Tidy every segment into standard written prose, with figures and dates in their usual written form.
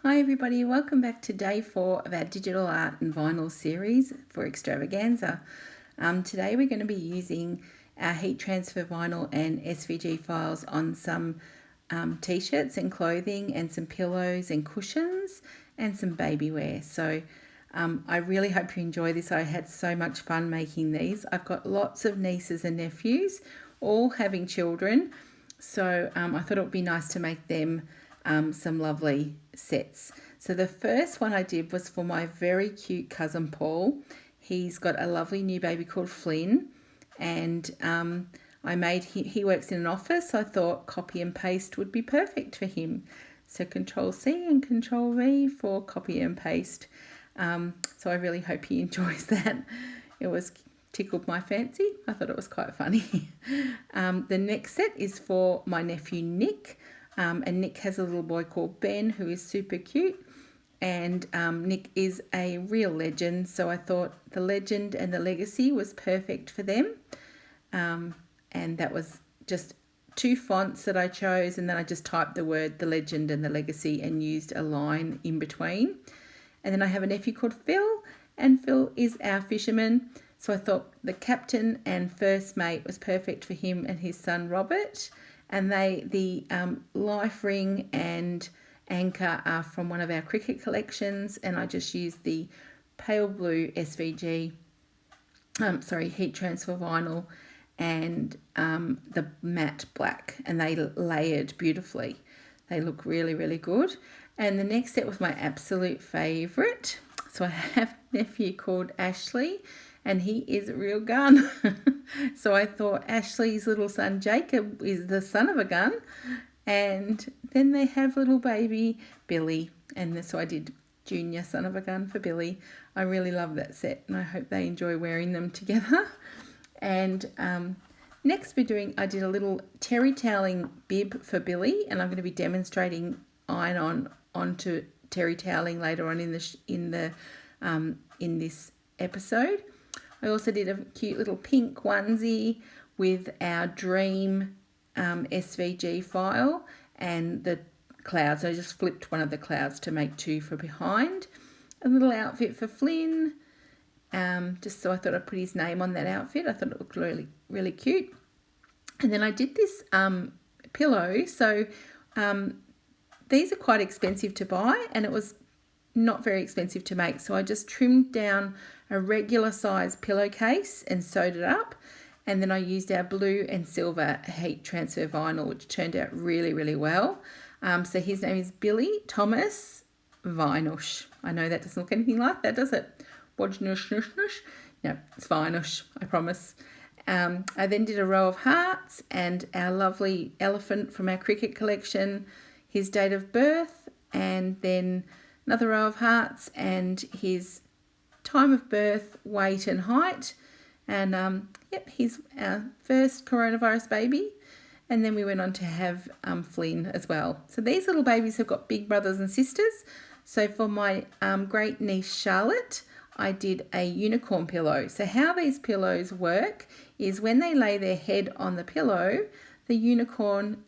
Hi everybody, welcome back to day 4 of our digital art and vinyl series for Extravaganza. Today we're going to be using our heat transfer vinyl and SVG files on some t-shirts and clothing and some pillows and cushions and some baby wear. So I really hope you enjoy this. I had so much fun making these. I've got lots of nieces and nephews, all having children, so I thought it would be nice to make them some lovely sets. So the first one I did was for my very cute cousin Paul. He's got a lovely new baby called Flynn, and he works in an office, so I thought copy and paste would be perfect for him. So Control C and Control V for copy and paste. So I really hope he enjoys that. It was tickled my fancy. I thought it was quite funny. The next set is for my nephew Nick. And Nick has a little boy called Ben who is super cute, and Nick is a real legend, so I thought the legend and the legacy was perfect for them, and that was just 2 fonts that I chose, and then I just typed the word the legend and the legacy and used a line in between. And then I have a nephew called Phil, and Phil is our fisherman, so I thought the captain and first mate was perfect for him and his son Robert. And the life ring and anchor are from one of our cricket collections, and I just used the pale blue SVG, heat transfer vinyl, and the matte black, and they layered beautifully. They look really, really good. And the next set was my absolute favourite. So I have a nephew called Ashley, and he is a real gun. So I thought Ashley's little son Jacob is the son of a gun, and then they have little baby Billy, and so I did junior son of a gun for Billy. I really love that set, and I hope they enjoy wearing them together. And next I did a little terry toweling bib for Billy, and I'm going to be demonstrating iron onto terry toweling later on in this episode. I also did a cute little pink onesie with our dream SVG file and the clouds. I just flipped one of the clouds to make 2 for behind. A little outfit for Flynn, just so I thought I'd put his name on that outfit. I thought it looked really, really cute. And then I did this pillow. So these are quite expensive to buy, and it was not very expensive to make. So I just trimmed down a regular size pillowcase and sewed it up, and then I used our blue and silver heat transfer vinyl, which turned out really, really well. So his name is Billy Thomas Vinush. I know that doesn't look anything like that, does it? Wojnush? No, it's Vinush, I promise. I then did a row of hearts and our lovely elephant from our cricket collection, his date of birth, and then another row of hearts and his time of birth, weight and height. And he's our first coronavirus baby. And then we went on to have Flynn as well. So these little babies have got big brothers and sisters. So for my great niece Charlotte, I did a unicorn pillow. So how these pillows work is when they lay their head on the pillow, the unicorn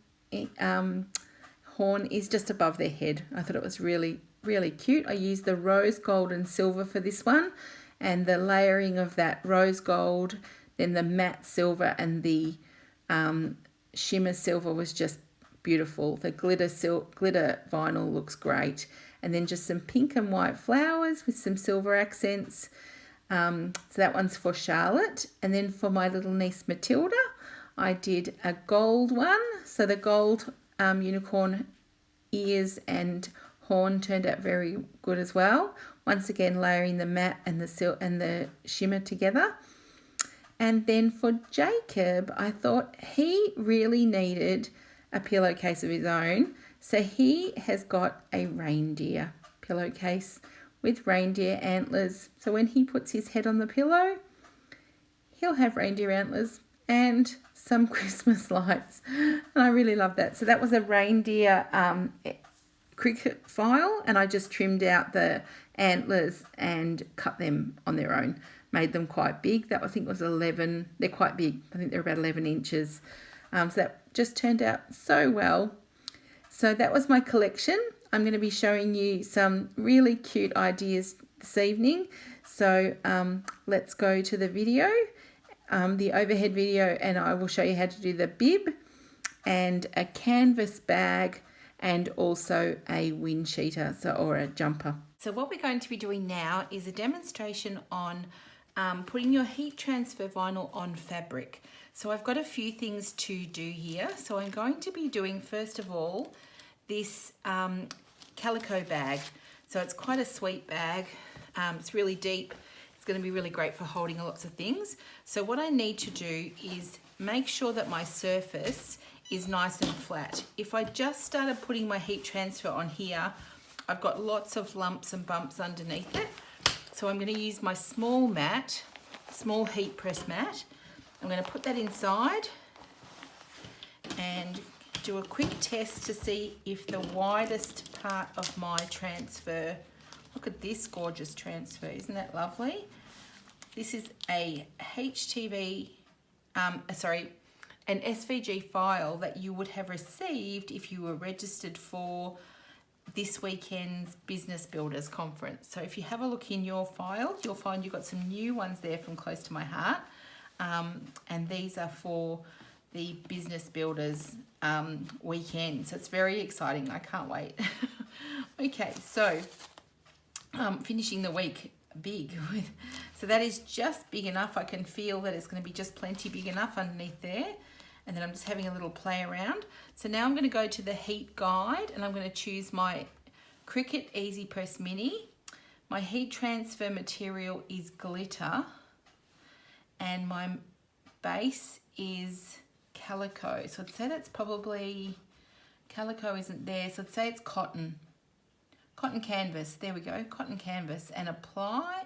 horn is just above their head. I thought it was really, really cute. I used the rose gold and silver for this one, and the layering of that rose gold, then the matte silver and the shimmer silver was just beautiful. The glitter vinyl looks great, and then just some pink and white flowers with some silver accents. So that one's for Charlotte. And then for my little niece Matilda, I did a gold one. So the gold unicorn ears and horn turned out very good as well. Once again, layering the matte and the shimmer together. And then for Jacob, I thought he really needed a pillowcase of his own. So he has got a reindeer pillowcase with reindeer antlers. So when he puts his head on the pillow, he'll have reindeer antlers and some Christmas lights. And I really love that. So that was a reindeer cricket file, and I just trimmed out the antlers and cut them on their own. Made them quite big. That I think was 11. They're quite big. I think they're about 11 inches. So that just turned out so well. So that was my collection. I'm going to be showing you some really cute ideas this evening. So let's go to the video, the overhead video, and I will show you how to do the bib and a canvas bag and also a wind cheater, or a jumper. So what we're going to be doing now is a demonstration on putting your heat transfer vinyl on fabric. So I've got a few things to do here. So I'm going to be doing, first of all, this calico bag. So it's quite a sweet bag. It's really deep. It's going to be really great for holding lots of things. So what I need to do is make sure that my surface is nice and flat. If I just started putting my heat transfer on here, I've got lots of lumps and bumps underneath it. So I'm going to use my small mat, small heat press mat. I'm going to put that inside and do a quick test to see if the widest part of my transfer, look at this gorgeous transfer, isn't that lovely? This is a an SVG file that you would have received if you were registered for this weekend's Business Builders Conference. So if you have a look in your file, you'll find you've got some new ones there from Close to My Heart. And these are for the Business Builders weekend. So it's very exciting. I can't wait. Okay, so finishing the week big. So that is just big enough. I can feel that it's going to be just plenty big enough underneath there. And then I'm just having a little play around. So now I'm going to go to the heat guide and I'm going to choose my Cricut Easy Press Mini. My heat transfer material is glitter and my base is calico. So I'd say that's probably, calico isn't there, so I'd say it's cotton. Cotton canvas, there we go, cotton canvas, and apply.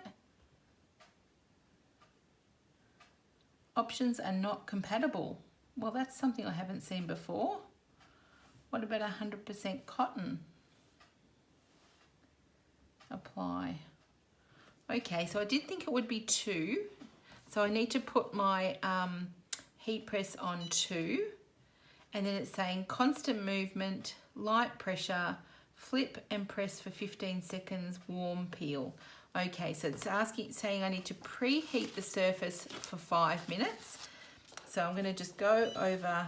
Options are not compatible. Well, that's something I haven't seen before. What about 100% cotton? Apply. Okay, so I did think it would be 2. So I need to put my heat press on 2. And then it's saying constant movement, light pressure, flip and press for 15 seconds, warm peel. Okay, so it's saying I need to preheat the surface for 5 minutes. So I'm going to just go over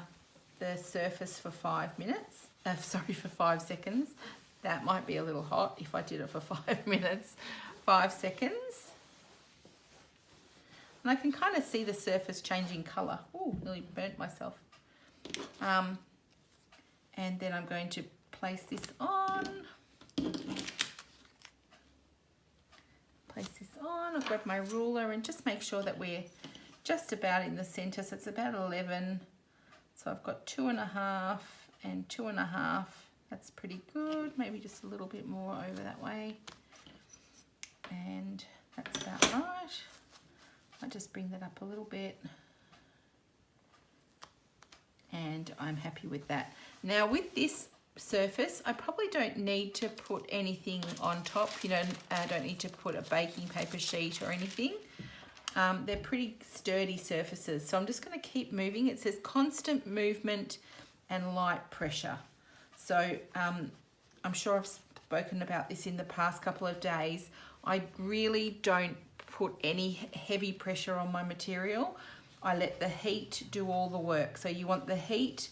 the surface for 5 minutes. For 5 seconds. That might be a little hot if I did it for 5 minutes. 5 seconds. And I can kind of see the surface changing colour. Oh, nearly burnt myself. And then I'm going to place this on. Place this on. I'll grab my ruler and just make sure that we're just about in the centre. So it's about 11. So I've got 2.5 and 2.5. That's pretty good. Maybe just a little bit more over that way. And that's about right. I'll just bring that up a little bit. And I'm happy with that. Now with this surface, I probably don't need to put anything on top. You know, I don't need to put a baking paper sheet or anything. They're pretty sturdy surfaces. So I'm just going to keep moving. It says constant movement and light pressure. So I'm sure I've spoken about this in the past couple of days. I really don't put any heavy pressure on my material. I let the heat do all the work. So you want the heat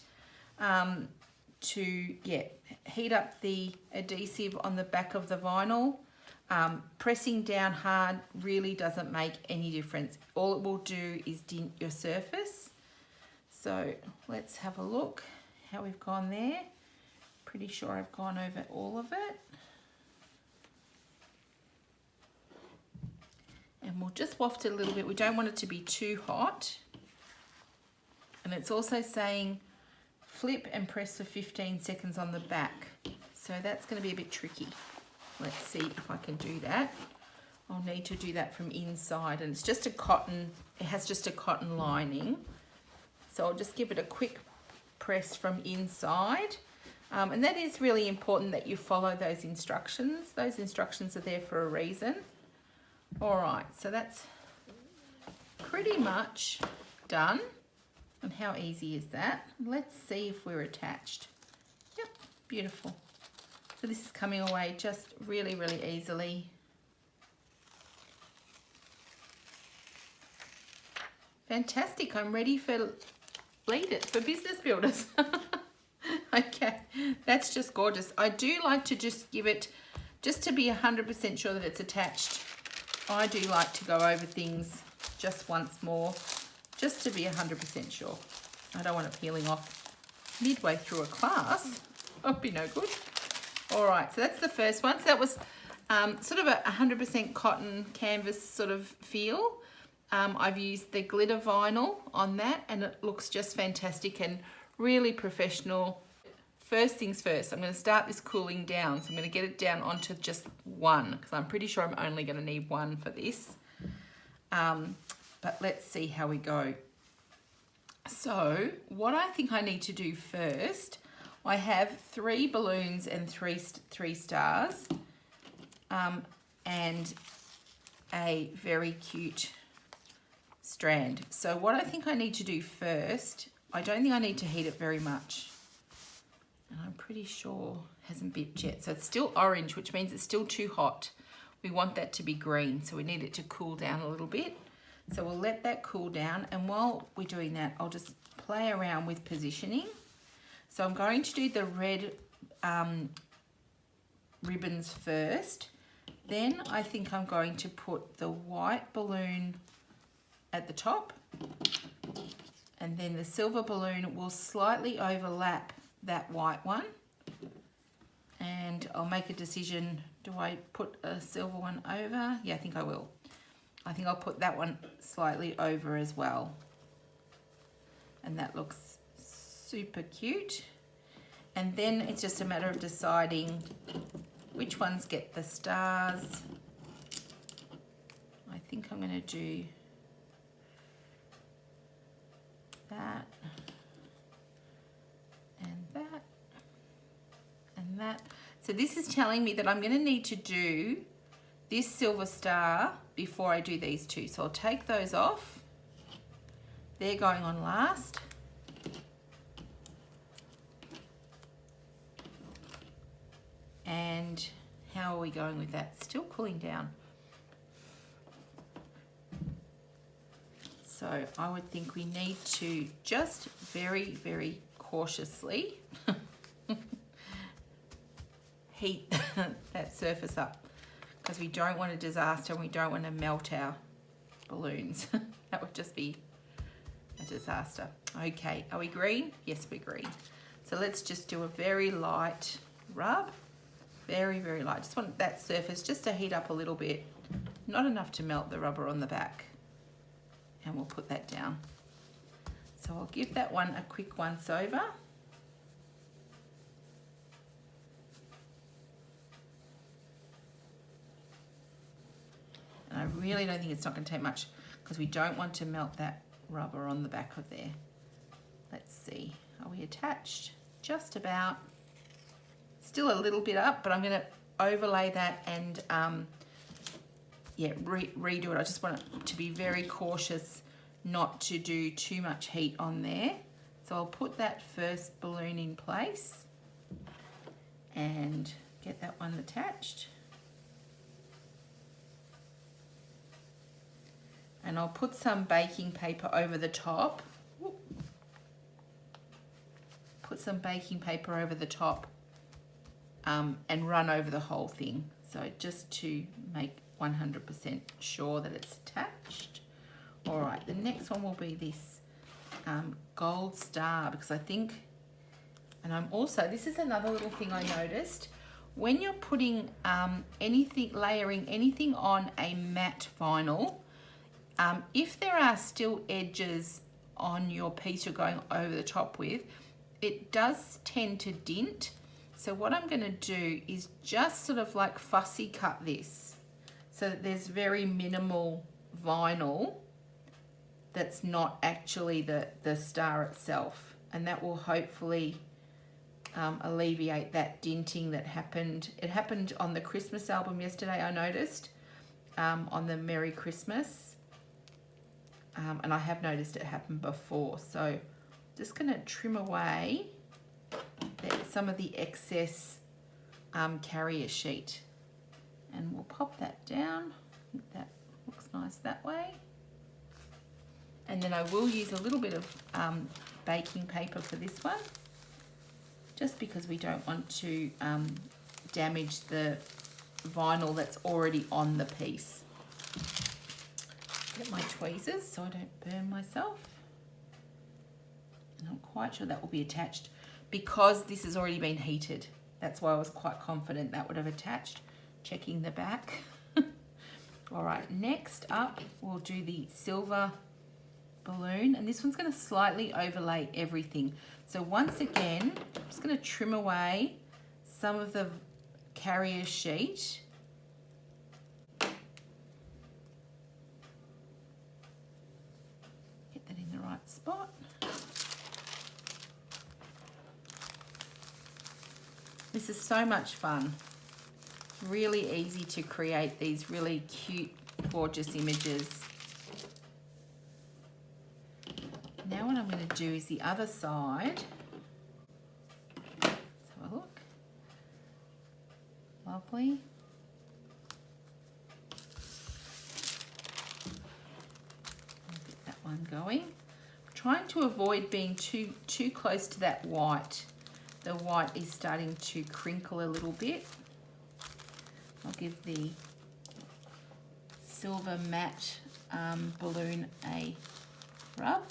to heat up the adhesive on the back of the vinyl. Pressing down hard really doesn't make any difference. All it will do is dent your surface. So let's have a look how we've gone there. Pretty sure I've gone over all of it. And we'll just waft it a little bit. We don't want it to be too hot. And it's also saying flip and press for 15 seconds on the back. So that's going to be a bit tricky. Let's see if I can do that. I'll need to do that from inside, and it's just a cotton, it has just a cotton lining. So I'll just give it a quick press from inside. And that is really important that you follow those instructions. Those instructions are there for a reason. All right, so that's pretty much done. And how easy is that? Let's see if we're attached. Yep, beautiful. So this is coming away just really, really easily. Fantastic. I'm ready for Bleed It for business builders. Okay, that's just gorgeous. I do like to just give it, just to be 100% sure that it's attached, I do like to go over things just once more, just to be 100% sure. I don't want it peeling off midway through a class. That would be no good. All right, so that's the first one. So that was sort of a 100% cotton canvas sort of feel. I've used the glitter vinyl on that and it looks just fantastic and really professional. First things first, I'm going to start this cooling down. So I'm going to get it down onto just one because I'm pretty sure I'm only going to need one for this. But let's see how we go. So what I think I need to do first, I have 3 balloons and three stars and a very cute strand. So what I think I need to do first, I don't think I need to heat it very much. And I'm pretty sure it hasn't bipped yet. So it's still orange, which means it's still too hot. We want that to be green, so we need it to cool down a little bit. So we'll let that cool down. And while we're doing that, I'll just play around with positioning. So I'm going to do the red ribbons first. Then I think I'm going to put the white balloon at the top. And then the silver balloon will slightly overlap that white one. And I'll make a decision, do I put a silver one over? Yeah, I think I will. I think I'll put that one slightly over as well. And that looks super cute. And then it's just a matter of deciding which ones get the stars. I think I'm going to do that and that and that. So this is telling me that I'm going to need to do this silver star before I do these two. So I'll take those off. They're going on last. And how are we going with that? Still cooling down. So I would think we need to just very, very cautiously heat that surface up because we don't want a disaster and we don't want to melt our balloons. That would just be a disaster. Okay, are we green? Yes, we're green. So let's just do a very light rub. Very, very light. Just want that surface just to heat up a little bit. Not enough to melt the rubber on the back. And we'll put that down. So I'll give that one a quick once over. And I really don't think it's not going to take much because we don't want to melt that rubber on the back of there. Let's see. Are we attached? Just about. Still a little bit up, but I'm going to overlay that and yeah, redo it. I just want it to be very cautious not to do too much heat on there. So I'll put that first balloon in place and get that one attached. And I'll put some baking paper over the top. Put some baking paper over the top and run over the whole thing. So just to make 100% sure that it's attached. All right, the next one will be this gold star because I think, and I'm also, this is another little thing I noticed, when you're putting anything, layering anything on a matte vinyl, if there are still edges on your piece you're going over the top with, it does tend to dint. So what I'm going to do is just sort of like fussy cut this so that there's very minimal vinyl that's not actually the star itself. And that will hopefully alleviate that dinting that happened. It happened on the Christmas album yesterday, I noticed, on the Merry Christmas. And I have noticed it happen before. So just going to trim away some of the excess carrier sheet. And we'll pop that down. I think that looks nice that way. And then I will use a little bit of baking paper for this one, just because we don't want to damage the vinyl that's already on the piece. Get my tweezers so I don't burn myself. I'm not quite sure that will be attached because this has already been heated. That's why I was quite confident that would have attached. Checking the back. All right, next up we'll do the silver balloon, and this one's going to slightly overlay everything. So once again, I'm just going to trim away some of the carrier sheet. Get that in the right spot. This is so much fun. Really easy to create these really cute, gorgeous images. Now what I'm going to do is the other side. Let's have a look. Lovely. Get that one going. I'm trying to avoid being too close to that white. The white is starting to crinkle a little bit. I'll give the silver matte balloon a rub.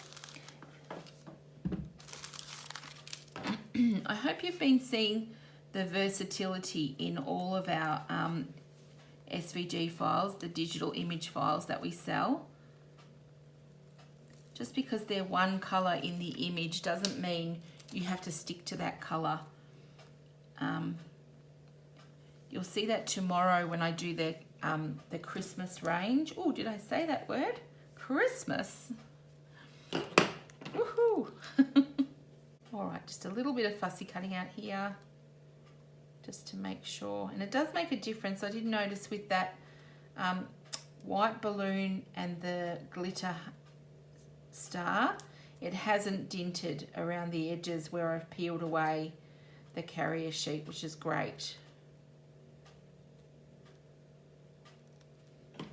I hope you've been seeing the versatility in all of our SVG files, the digital image files that we sell. Just because they're one colour in the image doesn't mean you have to stick to that colour. You'll see that tomorrow when I do the Christmas range. Oh, did I say that word? Christmas. Woohoo! All right, just a little bit of fussy cutting out here, just to make sure. And it does make a difference. I did notice with that white balloon and the glitter star, it hasn't dinted around the edges where I've peeled away the carrier sheet, which is great.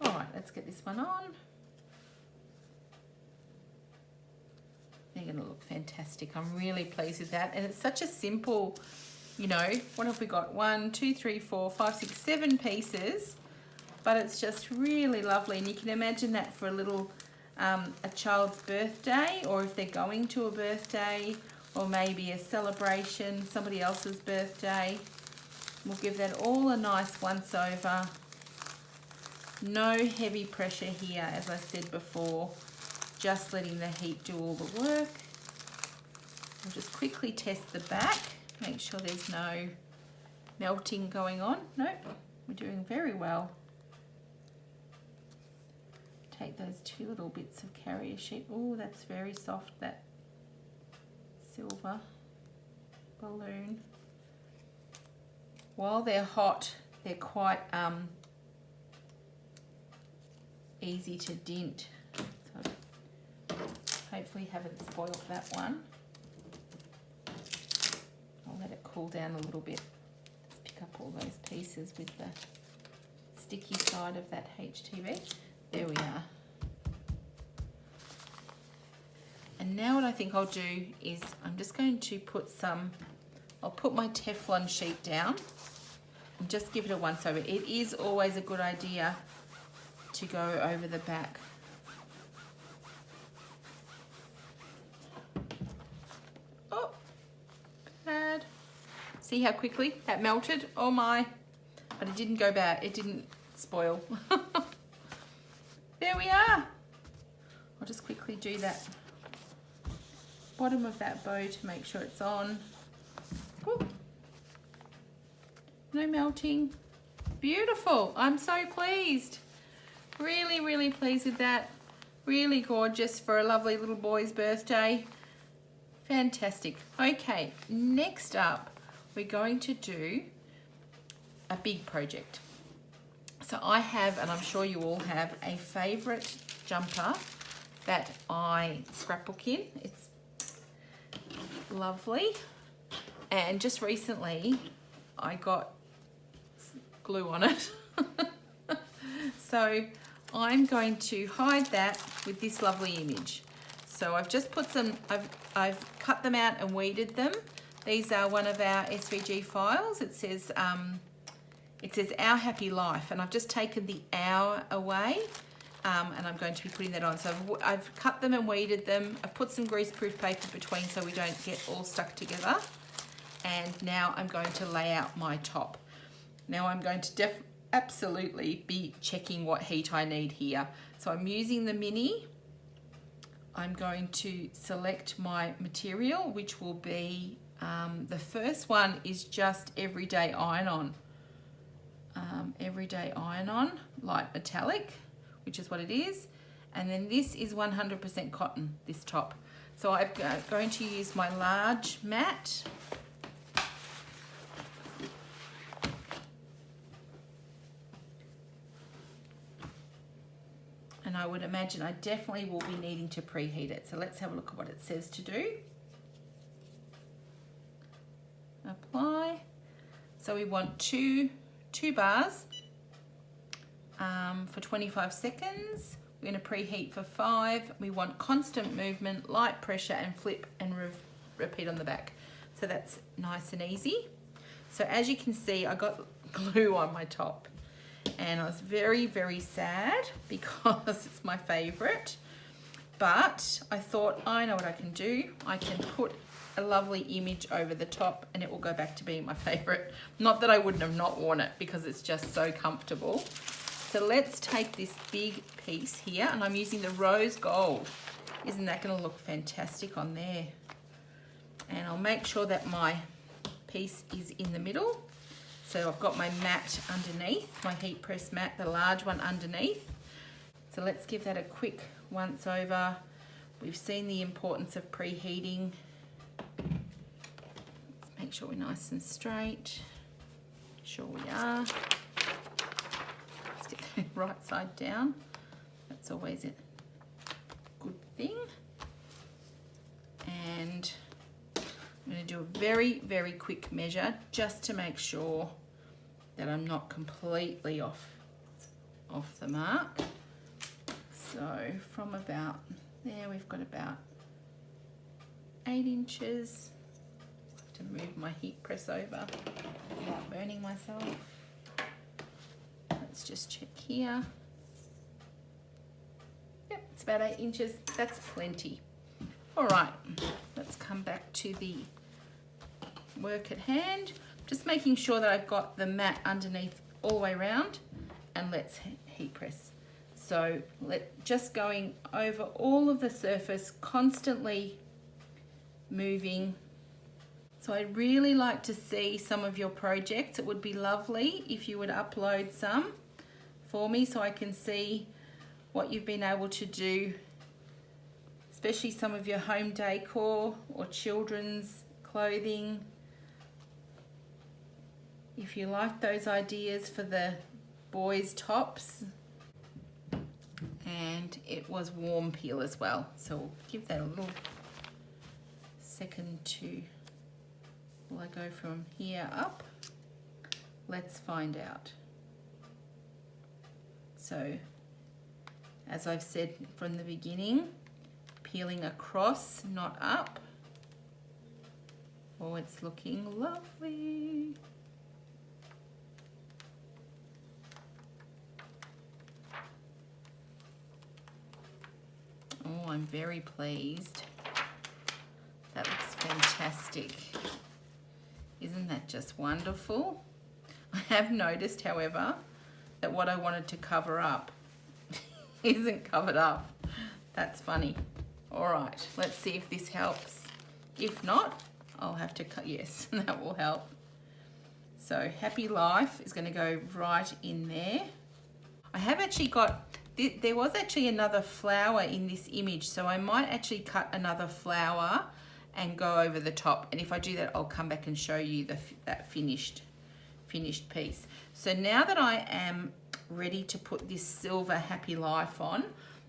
All right, let's get this one on. They're going to look fantastic. I'm really pleased with that. And it's such a simple, you know, what have we got? 1, 2, 3, 4, 5, 6, 7 pieces. But it's just really lovely. And you can imagine that for a little, a child's birthday, or if they're going to a birthday, or maybe a celebration, somebody else's birthday. We'll give that all a nice once over. No heavy pressure here, as I said before. Just letting the heat do all the work. We'll just quickly test the back, make sure there's no melting going on. Nope, we're doing very well. Take those 2 little bits of carrier sheet. Oh, that's very soft, that silver balloon. While they're hot, they're quite easy to dint. So hopefully haven't spoiled that one. I'll let it cool down a little bit. Let's pick up all those pieces with the sticky side of that HTV. There we are. And now what I think I'll do is I'm just going to put I'll put my Teflon sheet down and just give it a once over. It is always a good idea to go over the back. Oh, bad. See how quickly that melted? Oh my. But it didn't go bad. It didn't spoil. There we are. I'll just quickly do that bottom of that bow to make sure it's on. Ooh. No melting. Beautiful. I'm so pleased. Really, really pleased with that. Really gorgeous for a lovely little boy's birthday. Fantastic. Okay, next up, we're going to do a big project. So I have, and I'm sure you all have, a favourite jumper that I scrapbook in. It's lovely. And just recently, I got glue on it. So I'm going to hide that with this lovely image. So I've just put some, I've cut them out and weeded them. These are one of our SVG files. It says Our Happy Life, and I've just taken the hour away, and I'm going to be putting that on. So I've cut them and weeded them. I've put some greaseproof paper between so we don't get all stuck together. And now I'm going to lay out my top. Now I'm going to absolutely be checking what heat I need here. So I'm using the mini. I'm going to select my material, which will be, the first one is just Everyday Iron-On. Everyday Iron-On, light metallic, which is what it is. And then this is 100% cotton, this top. So I'm going to use my large mat. And I would imagine I definitely will be needing to preheat it. So let's have a look at what it says to do. Apply. So we want two bars for 25 seconds. We're going to preheat for 5. We want constant movement, light pressure, and flip and repeat on the back. So that's nice and easy. So as you can see, I got glue on my top. And I was very, very sad because it's my favorite. But I thought, I know what I can do. I can put a lovely image over the top and it will go back to being my favorite. Not that I wouldn't have not worn it because it's just so comfortable. So let's take this big piece here, and I'm using the rose gold. Isn't that going to look fantastic on there? And I'll make sure that my piece is in the middle. So I've got my mat underneath, my heat press mat, the large one underneath. So let's give that a quick once over. We've seen the importance of preheating. Let's make sure we're nice and straight. Sure we are. Stick that right side down. That's always a good thing. And I'm going to do a very, very quick measure just to make sure that I'm not completely off the mark. So from about there, we've got about 8 inches. I have to move my heat press over without burning myself. Let's just check here. Yep, it's about 8 inches. That's plenty. All right, let's come back to the work at hand. Just making sure that I've got the mat underneath all the way around, and let's heat press. So just going over all of the surface, constantly moving. So I'd really like to see some of your projects. It would be lovely if you would upload some for me so I can see what you've been able to do, especially some of your home decor or children's clothing. If you like those ideas for the boys' tops. And it was warm peel as well. So we'll give that a little second to, will I go from here up? Let's find out. So, as I've said from the beginning, peeling across, not up. Oh, it's looking lovely. Oh, I'm very pleased. That looks fantastic. Isn't that just wonderful? I have noticed, however, that what I wanted to cover up isn't covered up. That's funny. All right, let's see if this helps. If not, I'll have to cut, yes, that will help. So Happy Life is going to go right in there. I have actually got, there was actually another flower in this image, so I might actually cut another flower and go over the top. And if I do that, I'll come back and show you that finished piece. So now that I am ready to put this silver Happy Life on,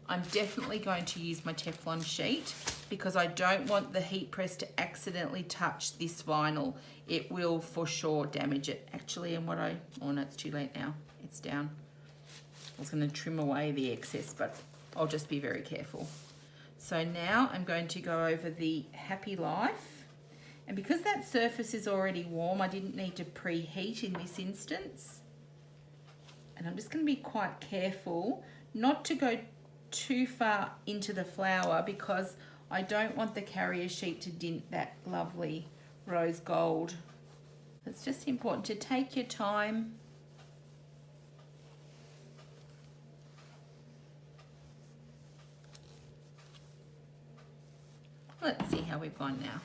I'm definitely going to use my Teflon sheet because I don't want the heat press to accidentally touch this vinyl. It will for sure damage it. Actually, and oh no, it's too late now. It's down. I was going to trim away the excess, but I'll just be very careful. So now I'm going to go over the Happy Life. And because that surface is already warm, I didn't need to preheat in this instance. And I'm just going to be quite careful not to go too far into the flower because I don't want the carrier sheet to dint that lovely rose gold. It's just important to take your time. Let's see how we've gone now.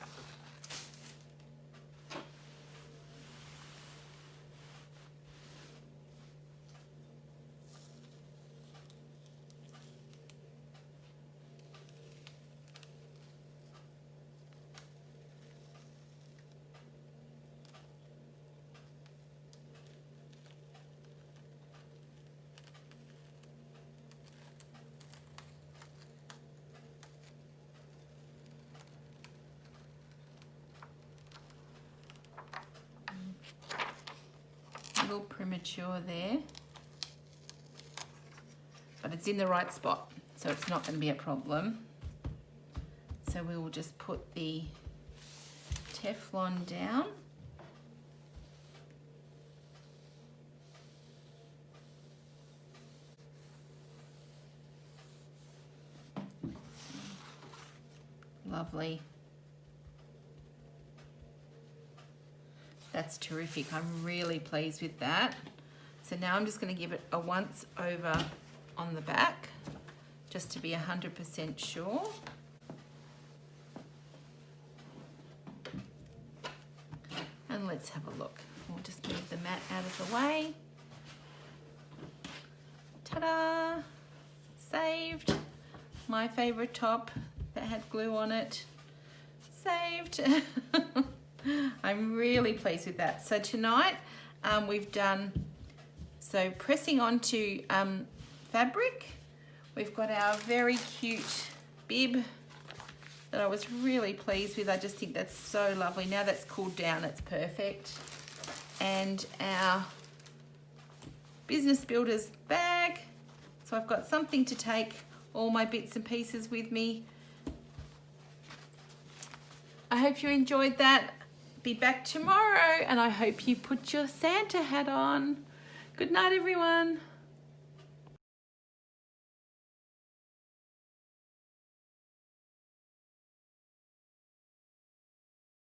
A little premature there, but it's in the right spot, so it's not going to be a problem. So we will just put the Teflon down. Lovely. That's terrific. I'm really pleased with that. So now I'm just going to give it a once over on the back, just to be 100% sure. And let's have a look. We'll just move the mat out of the way. Ta-da! Saved. My favorite top that had glue on it. Saved. I'm really pleased with that. So tonight we've done, so pressing onto fabric, we've got our very cute bib that I was really pleased with. I just think that's so lovely. Now that's cooled down, it's perfect. And our Business Builders bag. So I've got something to take all my bits and pieces with me. I hope you enjoyed that. Be back tomorrow, and I hope you put your Santa hat on. Good night, everyone.